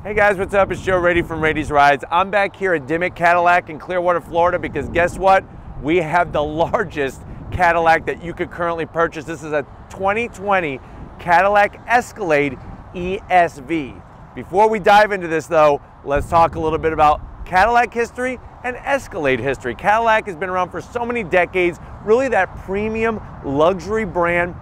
Hey guys, what's up? It's Joe Rady from Rady's Rides. I'm back here at Dimmick Cadillac in Clearwater, Florida, because guess what? We have the largest Cadillac that you could currently purchase. This is a 2020 Cadillac Escalade ESV. Before we dive into this though, let's talk a little bit about Cadillac history and Escalade history. Cadillac has been around for so many decades, really that premium luxury brand,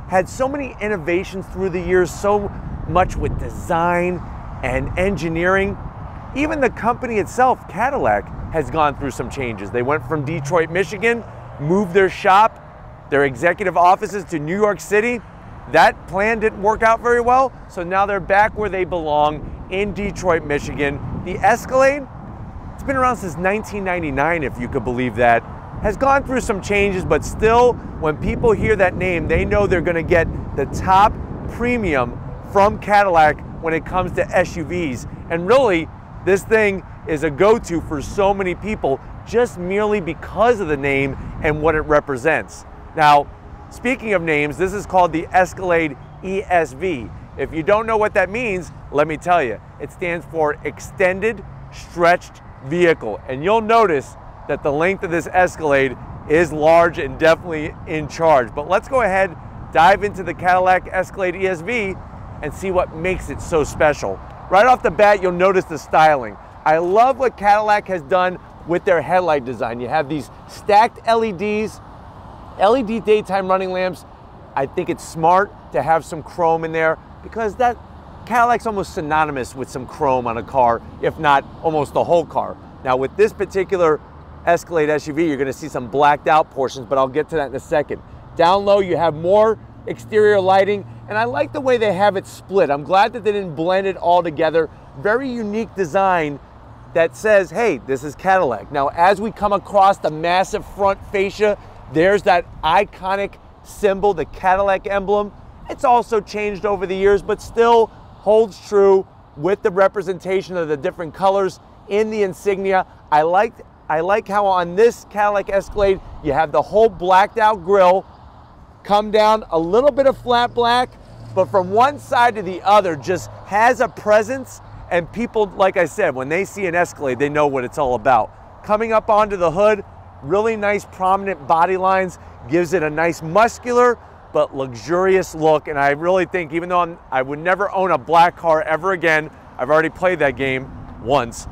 had so many innovations through the years, so much with design and engineering. Even the company itself, Cadillac, has gone through some changes. They went from Detroit, Michigan, moved their shop, their executive offices to New York City. That plan didn't work out very well, so now they're back where they belong in Detroit, Michigan. The Escalade, it's been around since 1999, if you could believe that. Has gone through some changes, but still, when people hear that name, they know they're gonna get the top premium from Cadillac when it comes to SUVs. And really, this thing is a go-to for so many people just merely because of the name and what it represents. Now, speaking of names, this is called the Escalade ESV. If you don't know what that means, let me tell you. It stands for Extended Stretched Vehicle. And you'll notice that the length of this Escalade is large and definitely in charge. But let's go ahead, dive into the Cadillac Escalade ESV and see what makes it so special. Right off the bat, you'll notice the styling. I love what Cadillac has done with their headlight design. You have these stacked LEDs, LED daytime running lamps. I think it's smart to have some chrome in there because that Cadillac's almost synonymous with some chrome on a car, if not almost the whole car. Now with this particular Escalade SUV, you're gonna see some blacked out portions, but I'll get to that in a second. Down low, you have more exterior lighting, and I like the way they have it split. I'm glad that they didn't blend it all together. Very unique design that says, hey, this is Cadillac. Now, as we come across the massive front fascia, there's that iconic symbol, the Cadillac emblem. It's also changed over the years, but still holds true with the representation of the different colors in the insignia. I like how on this Cadillac Escalade, you have the whole blacked out grille, come down a little bit of flat black, but from one side to the other just has a presence, and people, like I said, when they see an Escalade, they know what it's all about. Coming up onto the hood, really nice prominent body lines, gives it a nice muscular but luxurious look, and I really think, even though I would never own a black car ever again, I've already played that game once,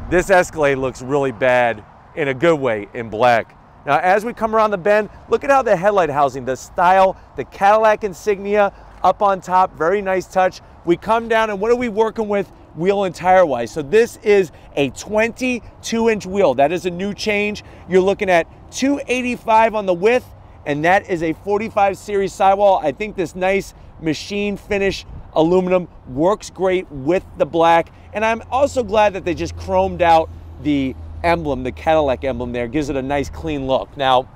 this Escalade looks really bad in a good way in black. Now, as we come around the bend, look at how the headlight housing, the style, the Cadillac insignia up on top, very nice touch. We come down, and what are we working with wheel and tire wise? So this is a 22-inch wheel. That is a new change. You're looking at 285 on the width, and that is a 45 series sidewall. I think this nice machine finish aluminum works great with the black, and I'm also glad that they just chromed out the emblem, the Cadillac emblem there, gives it a nice clean look. Now,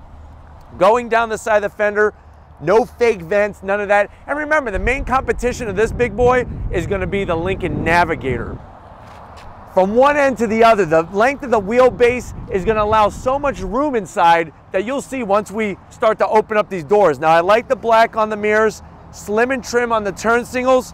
going down the side of the fender, no fake vents, none of that. And remember, the main competition of this big boy is gonna be the Lincoln Navigator. From one end to the other, the length of the wheelbase is gonna allow so much room inside that you'll see once we start to open up these doors. Now, I like the black on the mirrors, slim and trim on the turn signals.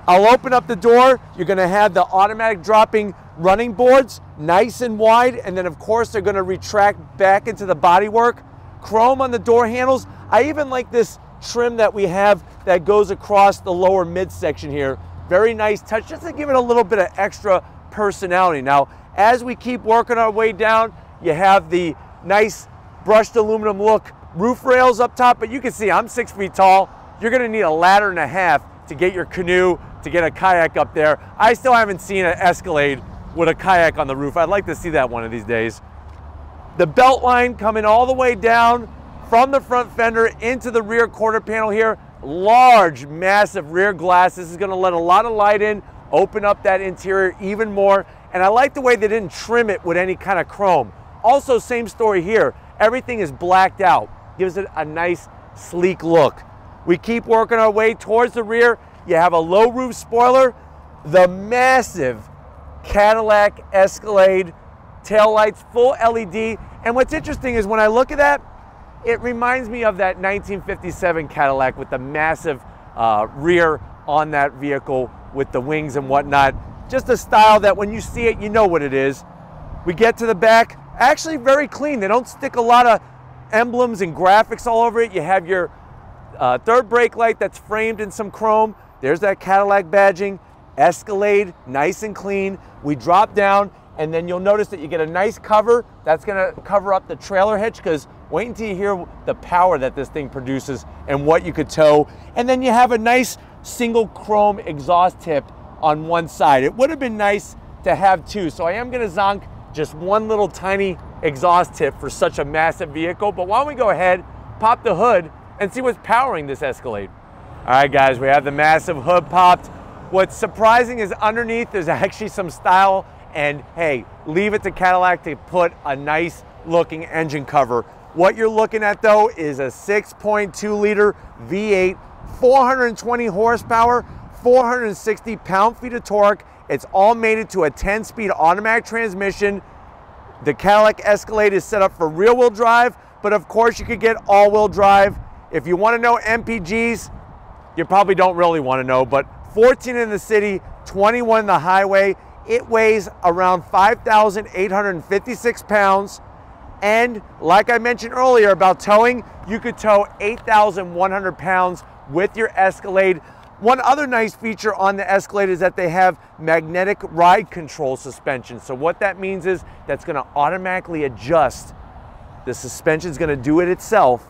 I'll open up the door. You're gonna have the automatic dropping running boards, nice and wide, and then of course they're gonna retract back into the bodywork. Chrome on the door handles. I even like this trim that we have that goes across the lower midsection here. Very nice touch, just to give it a little bit of extra personality. Now, as we keep working our way down, you have the nice brushed aluminum look roof rails up top, but you can see I'm 6 feet tall. You're gonna need a ladder and a half to get your canoe, to get a kayak up there. I still haven't seen an Escalade with a kayak on the roof. I'd like to see that one of these days. The belt line coming all the way down from the front fender into the rear quarter panel here. Large, massive rear glass. This is gonna let a lot of light in, open up that interior even more. And I like the way they didn't trim it with any kind of chrome. Also, same story here. Everything is blacked out. Gives it a nice, sleek look. We keep working our way towards the rear. You have a low roof spoiler, the massive Cadillac Escalade taillights, full LED. And what's interesting is when I look at that, it reminds me of that 1957 Cadillac with the massive rear on that vehicle with the wings and whatnot. just a style that when you see it, you know what it is. We get to the back, actually very clean. They don't stick a lot of emblems and graphics all over it. You have your third brake light that's framed in some chrome. There's that Cadillac badging. Escalade, nice and clean. We drop down, and then you'll notice that you get a nice cover. That's gonna cover up the trailer hitch, because wait until you hear the power that this thing produces and what you could tow. And then you have a nice single chrome exhaust tip on one side. It would have been nice to have two, so I am gonna zonk just one little tiny exhaust tip for such a massive vehicle. But why don't we go ahead, pop the hood, and see what's powering this Escalade. All right, guys, we have the massive hood popped. What's surprising is underneath there's actually some style, and hey, leave it to Cadillac to put a nice looking engine cover. What you're looking at though is a 6.2 liter V8, 420 horsepower, 460 pound-feet of torque. It's all mated to a 10-speed automatic transmission. The Cadillac Escalade is set up for rear-wheel drive, but of course you could get all-wheel drive. If you want to know MPGs, you probably don't really want to know, but 14 in the city, 21 in the highway. It weighs around 5,856 pounds. And like I mentioned earlier about towing, you could tow 8,100 pounds with your Escalade. One other nice feature on the Escalade is that they have magnetic ride control suspension. So what that means is that's gonna automatically adjust. The suspension's gonna do it itself,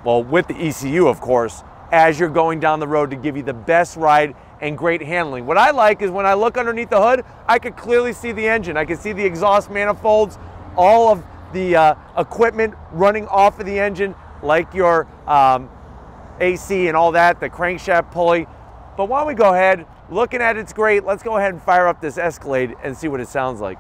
well, with the ECU, of course, as you're going down the road to give you the best ride and great handling. What I like is when I look underneath the hood, I could clearly see the engine. I can see the exhaust manifolds, all of the equipment running off of the engine, like your AC and all that, the crankshaft pulley. But why don't we go ahead, looking at it's great, let's go ahead and fire up this Escalade and see what it sounds like.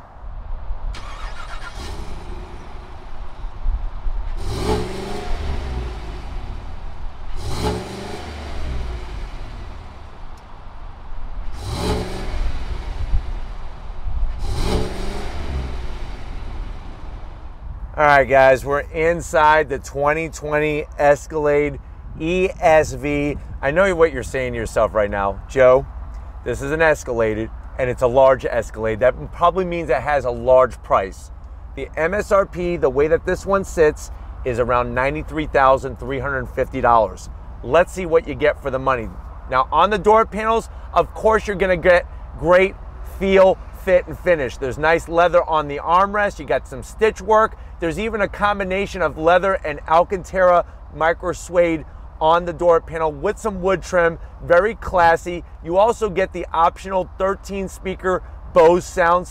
All right, guys, we're inside the 2020 Escalade ESV. I know what you're saying to yourself right now. Joe, this is an Escalade, and it's a large Escalade. That probably means it has a large price. The MSRP, the way that this one sits, is around $93,350. Let's see what you get for the money. Now, on the door panels, of course, you're gonna get great feel, fit, and finish. There's nice leather on the armrest. You got some stitch work. There's even a combination of leather and Alcantara micro suede on the door panel with some wood trim. Very classy. You also get the optional 13 speaker Bose sound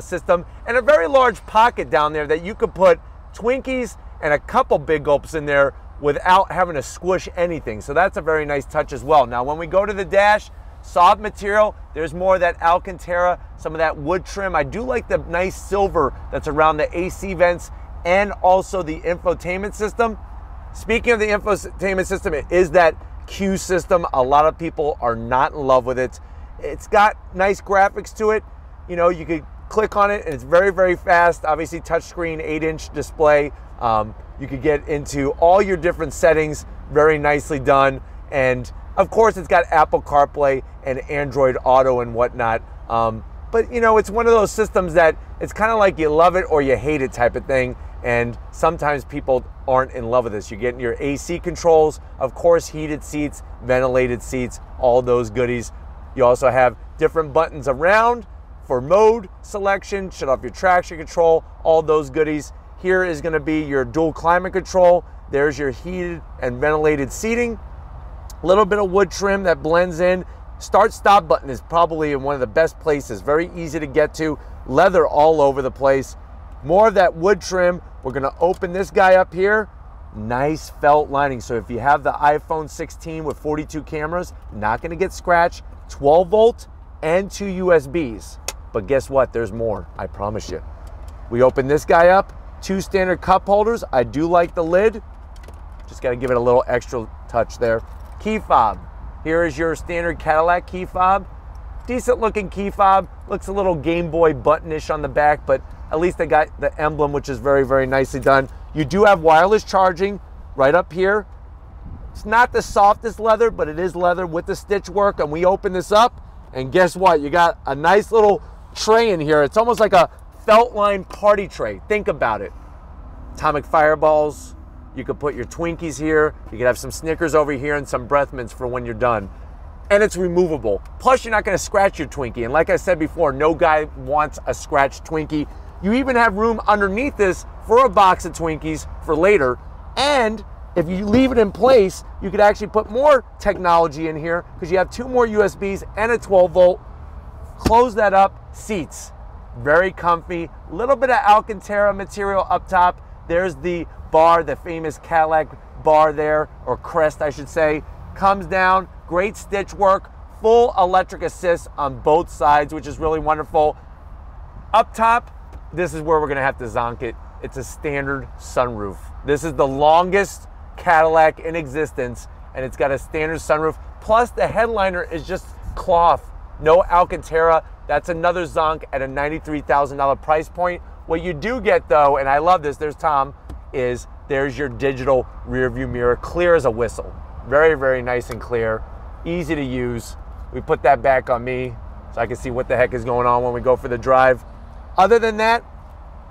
system and a very large pocket down there that you could put Twinkies and a couple Big Gulps in there without having to squish anything. So that's a very nice touch as well. Now, when we go to the dash, soft material, there's more of that Alcantara, some of that wood trim. I do like the nice silver that's around the AC vents and also the infotainment system. Speaking of the infotainment system, it is that Q system. A lot of people are not in love with it. It's got nice graphics to it. You know, you could click on it and it's very, very fast. Obviously touchscreen, 8-inch display. You could get into all your different settings, very nicely done. And of course, it's got Apple CarPlay and Android Auto and whatnot. But you know, it's one of those systems that it's kind of like you love it or you hate it type of thing. And sometimes people aren't in love with this. You get your AC controls, of course, heated seats, ventilated seats, all those goodies. You also have different buttons around for mode selection, shut off your traction control, all those goodies. Here is gonna be your dual climate control. There's your heated and ventilated seating. A little bit of wood trim that blends in. Start stop button is probably in one of the best places. Very easy to get to. Leather all over the place. More of that wood trim. We're gonna open this guy up here. Nice felt lining. So if you have the iPhone 16 with 42 cameras, not gonna get scratched. 12 volt and 2 USBs. But guess what? There's more, I promise you. We open this guy up. 2 standard cup holders. I do like the lid. Just gotta give it a little extra touch there. Key fob. Here is your standard Cadillac key fob. Decent looking key fob. Looks a little Game Boy button-ish on the back, but at least they got the emblem, which is very, very nicely done. You do have wireless charging right up here. It's not the softest leather, but it is leather with the stitch work. And we open this up, And guess what? You got a nice little tray in here. It's almost like a felt line party tray. Think about it. Atomic fireballs. You could put your Twinkies here. You could have some Snickers over here and some breath mints for when you're done. And it's removable. Plus, you're not gonna scratch your Twinkie. And like I said before, no guy wants a scratched Twinkie. You even have room underneath this for a box of Twinkies for later. And if you leave it in place, you could actually put more technology in here because you have 2 more USBs and a 12 volt. Close that up. Seats, very comfy. Little bit of Alcantara material up top. There's the bar, the famous Cadillac bar there, or crest I should say. Comes down, great stitch work, full electric assist on both sides, which is really wonderful. Up top, this is where we're gonna have to zonk it. It's a standard sunroof. This is the longest Cadillac in existence, and it's got a standard sunroof. Plus the headliner is just cloth, no Alcantara. That's another zonk at a $93,000 price point. What you do get though, and I love this, there's Tom, is there's your digital rear view mirror, clear as a whistle. Very, very nice and clear, easy to use. We put that back on me so I can see what the heck is going on when we go for the drive. Other than that,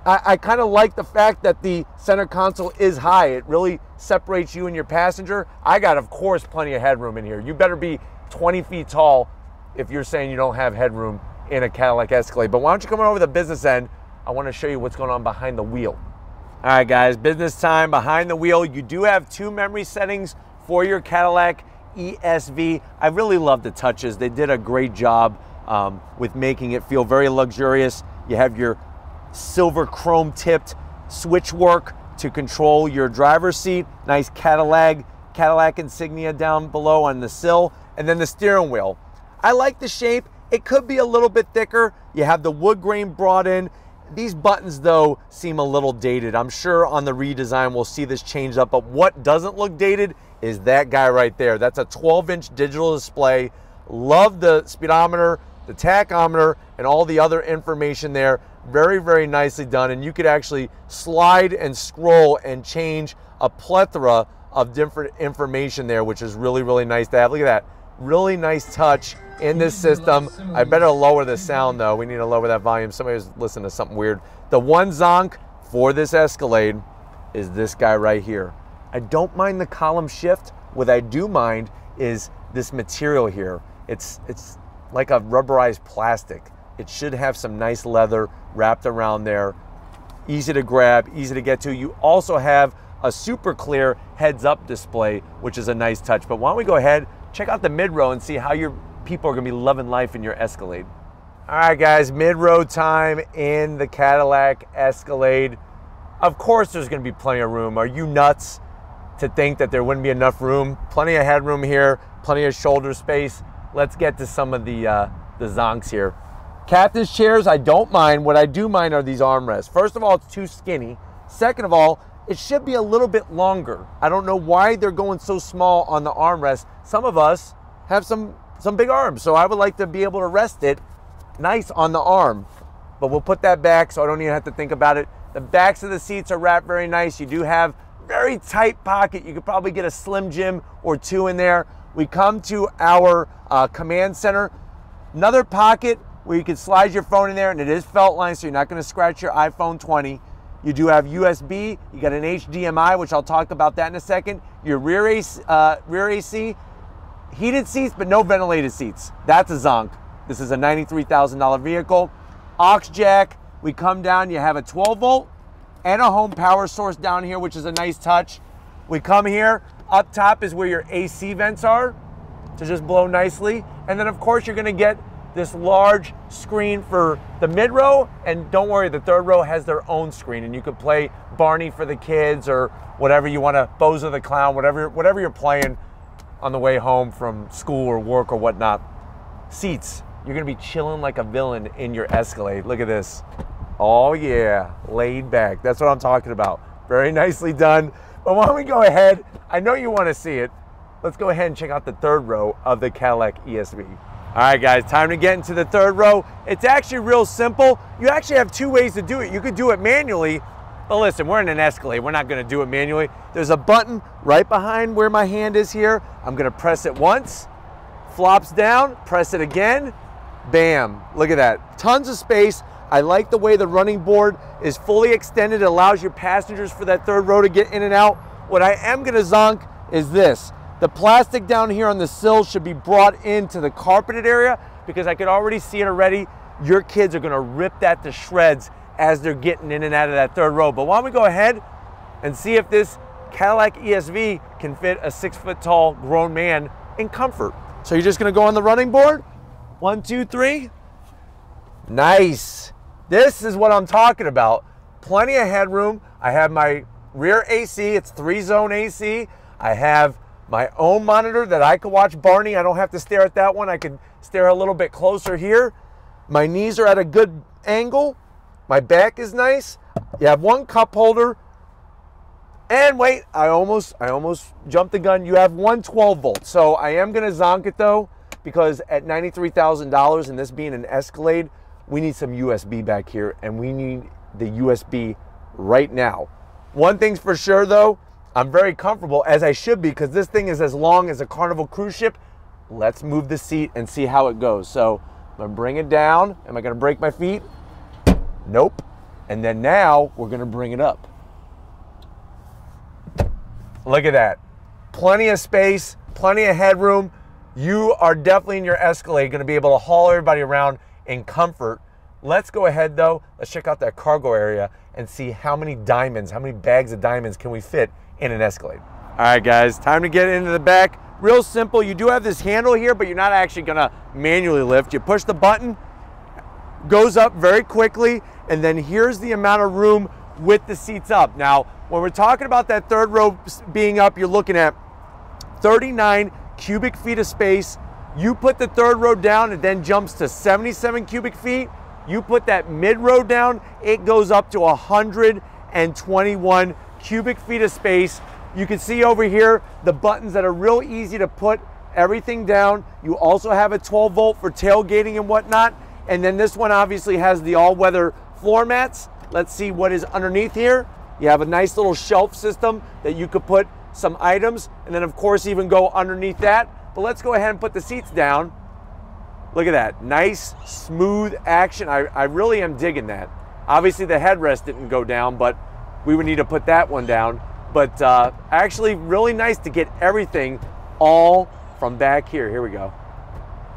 I kind of like the fact that the center console is high. It really separates you and your passenger. I got, of course, plenty of headroom in here. You better be 20 feet tall if you're saying you don't have headroom in a Cadillac Escalade. But why don't you come on over the business end? I want to show you what's going on behind the wheel. All right, guys, business time. Behind the wheel, you do have 2 memory settings for your Cadillac ESV. I really love the touches. They did a great job with making it feel very luxurious. You have your silver chrome tipped switch work to control your driver's seat. Nice Cadillac insignia down below on the sill. And then the steering wheel. I like the shape. It could be a little bit thicker. You have the wood grain brought in. These buttons though seem a little dated. I'm sure on the redesign we'll see this changed up, but what doesn't look dated is that guy right there. That's a 12-inch digital display. Love the speedometer, the tachometer, and all the other information there. Very, very nicely done. And you could actually slide and scroll and change a plethora of different information there, which is really, really nice to have. Look at that. Really nice touch in this system. I better lower the sound though. We need to lower that volume. Somebody's listening to something weird. The one zonk for this Escalade is this guy right here. I don't mind the column shift. What I do mind is this material here. It's like a rubberized plastic. It should have some nice leather wrapped around there. Easy to grab, easy to get to. You also have a super clear heads-up display, which is a nice touch. But why don't we go ahead, check out the mid-row and see how your people are gonna be loving life in your Escalade. All right, guys, mid-row time in the Cadillac Escalade. Of course there's gonna be plenty of room. Are you nuts to think that there wouldn't be enough room? Plenty of headroom here, plenty of shoulder space. Let's get to some of the zonks here. Captain's chairs, I don't mind. What I do mind are these armrests. First of all, it's too skinny. Second of all, it should be a little bit longer. I don't know why they're going so small on the armrest. Some of us have some big arms, so I would like to be able to rest it nice on the arm. But we'll put that back so I don't even have to think about it. The backs of the seats are wrapped very nice. You do have very tight pocket. You could probably get a Slim Jim or 2 in there. We come to our command center. Another pocket where you can slide your phone in there, and it is felt line, so you're not gonna scratch your iPhone 20. You do have USB, you got an HDMI, which I'll talk about that in a second. Your rear AC, heated seats, but no ventilated seats. That's a zonk. This is a $93,000 vehicle. Aux jack, we come down, you have a 12 volt and a home power source down here, which is a nice touch. We come here, up top is where your AC vents are to just blow nicely. And then of course you're gonna get this large screen for the mid-row, and don't worry, the third row has their own screen, and you could play Barney for the kids or whatever you want to, Bozo the Clown, whatever you're playing on the way home from school or work or whatnot. Seats, you're gonna be chilling like a villain in your Escalade. Look at this. Oh yeah, laid back. That's what I'm talking about. Very nicely done. But why don't we go ahead, I know you want to see it. Let's go ahead and check out the third row of the Cadillac ESV. All right, guys, time to get into the third row. It's actually real simple. You actually have 2 ways to do it. You could do it manually, but listen, we're in an Escalade. We're not gonna do it manually. There's a button right behind where my hand is here. I'm gonna press it once, flops down, press it again, Bam, look at that. Tons of space. I like the way the running board is fully extended. It allows your passengers for that third row to get in and out. What I am gonna zonk is this. The plastic down here on the sill should be brought into the carpeted area because I could already see it already. Your kids are gonna rip that to shreds as they're getting in and out of that third row. But why don't we go ahead and see if this Cadillac ESV can fit a 6 foot tall grown man in comfort. So you're just gonna go on the running board? 1, 2, 3. Nice. This is what I'm talking about. Plenty of headroom. I have my rear AC, it's 3-zone AC. I have my own monitor that I can watch Barney. I don't have to stare at that one. I can stare a little bit closer here. My knees are at a good angle. My back is nice. You have one cup holder. And wait, I almost jumped the gun. You have one 12 volt. So I am gonna zonk it though, because at $93,000 and this being an Escalade, we need some USB back here and we need the USB right now. One thing's for sure though, I'm very comfortable, as I should be, because this thing is as long as a Carnival cruise ship. Let's move the seat and see how it goes. So I'm gonna bring it down. Am I gonna break my feet? Nope. And then now we're gonna bring it up. Look at that. Plenty of space, plenty of headroom. You are definitely in your Escalade gonna be able to haul everybody around in comfort. Let's go ahead though, let's check out that cargo area and see how many diamonds, how many bags of diamonds can we fit in an Escalade. All right guys, time to get into the back. Real simple, you do have this handle here, but you're not actually gonna manually lift. You push the button, goes up very quickly, and then here's the amount of room with the seats up. Now, when we're talking about that third row being up, you're looking at 39 cubic feet of space. You put the third row down, it then jumps to 77 cubic feet. You put that mid row down, it goes up to 121 cubic feet of space. You can see over here the buttons that are real easy to put everything down. You also have a 12 volt for tailgating and whatnot. And then this one obviously has the all-weather floor mats. Let's see what is underneath here. You have a nice little shelf system that you could put some items, and then of course even go underneath that. But let's go ahead and put the seats down. Look at that, nice, smooth action. I really am digging that. Obviously the headrest didn't go down, but we would need to put that one down. But actually really nice to get everything all from back here. Here we go.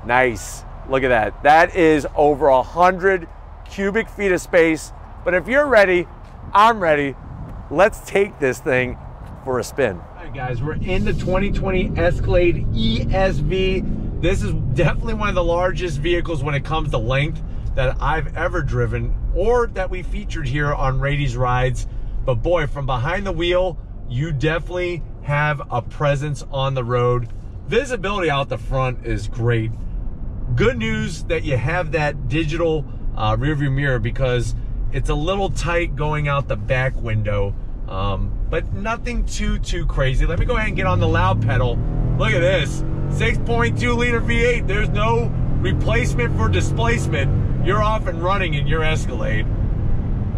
Nice, look at that. That is over 100 cubic feet of space. But if you're ready, I'm ready. Let's take this thing for a spin. All right guys, we're in the 2020 Escalade ESV. This is definitely one of the largest vehicles when it comes to length that I've ever driven or that we featured here on Rady's Rides. But boy, from behind the wheel, you definitely have a presence on the road. Visibility out the front is great. Good news that you have that digital rear view mirror, because it's a little tight going out the back window, but nothing too crazy. Let me go ahead and get on the loud pedal. Look at this, 6.2 liter V8. There's no replacement for displacement. You're off and running in your Escalade.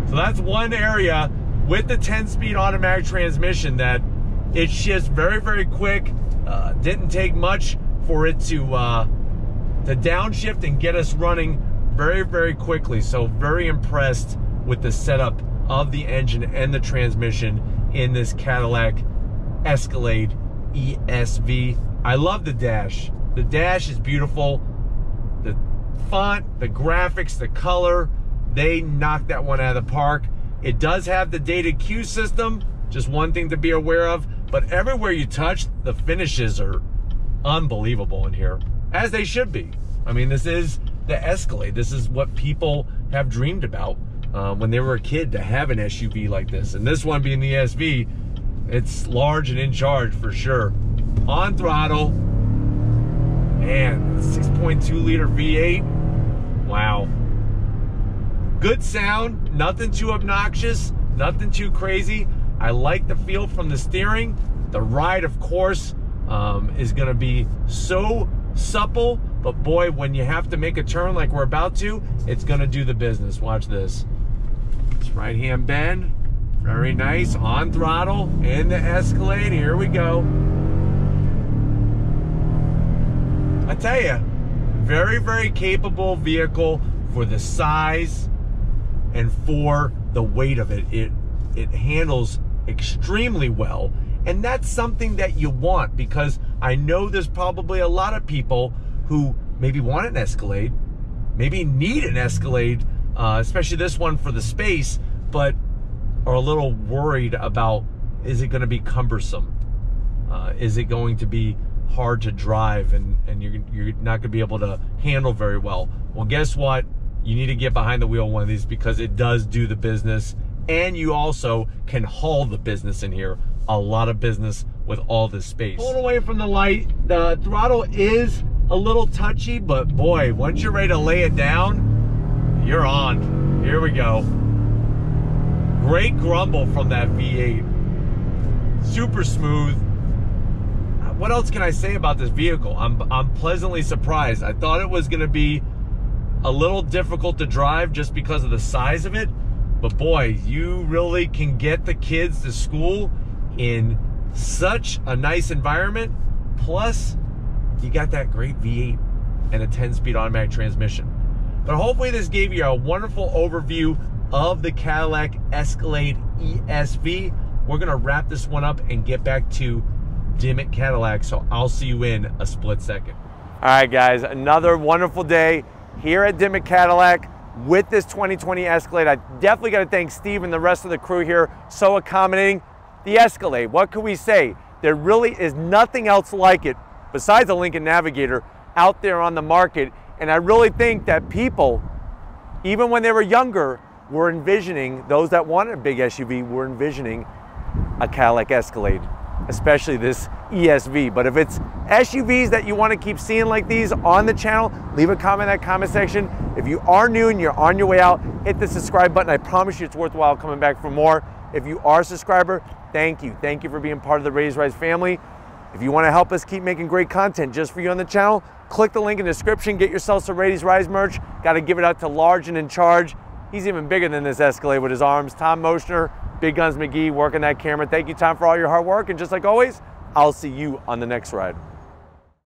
So that's one area with the 10-speed automatic transmission that it shifts very quick. Didn't take much for it to downshift and get us running very quickly. So very impressed with the setup of the engine and the transmission in this Cadillac Escalade ESV. I love the dash. The dash is beautiful. The font, the graphics, the color, they knocked that one out of the park. It does have the dated cue system, just one thing to be aware of, but everywhere you touch, the finishes are unbelievable in here, as they should be. I mean, this is the Escalade. This is what people have dreamed about when they were a kid, to have an SUV like this. And this one being the ESV, it's large and in charge for sure. On throttle, man, 6.2 liter V8, wow. Good sound, nothing too obnoxious, nothing too crazy. I like the feel from the steering. The ride, of course, is gonna be so supple, but boy, when you have to make a turn like we're about to, it's gonna do the business. Watch this. It's right-hand bend, very nice, on throttle, in the Escalade, here we go. I tell you, Very, very capable vehicle for the size and for the weight of it. It handles extremely well. And that's something that you want, because I know there's probably a lot of people who maybe want an Escalade, maybe need an Escalade, especially this one for the space, but are a little worried about, is it going to be cumbersome? Is it going to be hard to drive, and you're not going to be able to handle very well? Well, guess what? You need to get behind the wheel of one of these, because it does do the business, and you also can haul the business in here. A lot of business with all this space. Pulling away from the light, the throttle is a little touchy, but boy, once you're ready to lay it down, you're on. Here we go. Great grumble from that V8. Super smooth. What else can I say about this vehicle? I'm pleasantly surprised. I thought it was gonna be a little difficult to drive just because of the size of it, but boy, you really can get the kids to school in such a nice environment. Plus, you got that great V8 and a 10-speed automatic transmission. But hopefully this gave you a wonderful overview of the Cadillac Escalade ESV. We're gonna wrap this one up and get back to Dimmick Cadillac, so I'll see you in a split second. All right, guys, another wonderful day here at Dimmick Cadillac with this 2020 Escalade. I definitely got to thank Steve and the rest of the crew here, so accommodating. The Escalade, what can we say? There really is nothing else like it besides the Lincoln Navigator out there on the market, and I really think that people, even when they were younger, were envisioning, those that wanted a big SUV were envisioning a Cadillac Escalade, especially this ESV. But if it's SUVs that you want to keep seeing like these on the channel, leave a comment in that comment section. If you are new and you're on your way out, hit the subscribe button. I promise you it's worthwhile coming back for more. If you are a subscriber, thank you. Thank you for being part of the Raise Rise family. If you want to help us keep making great content just for you on the channel, click the link in the description, get yourself some Raise Rise merch. Got to give it out to Large and in Charge. He's even bigger than this Escalade with his arms. Tom Moschner, Big Guns McGee, working that camera. Thank you, Tom, for all your hard work. And just like always, I'll see you on the next ride.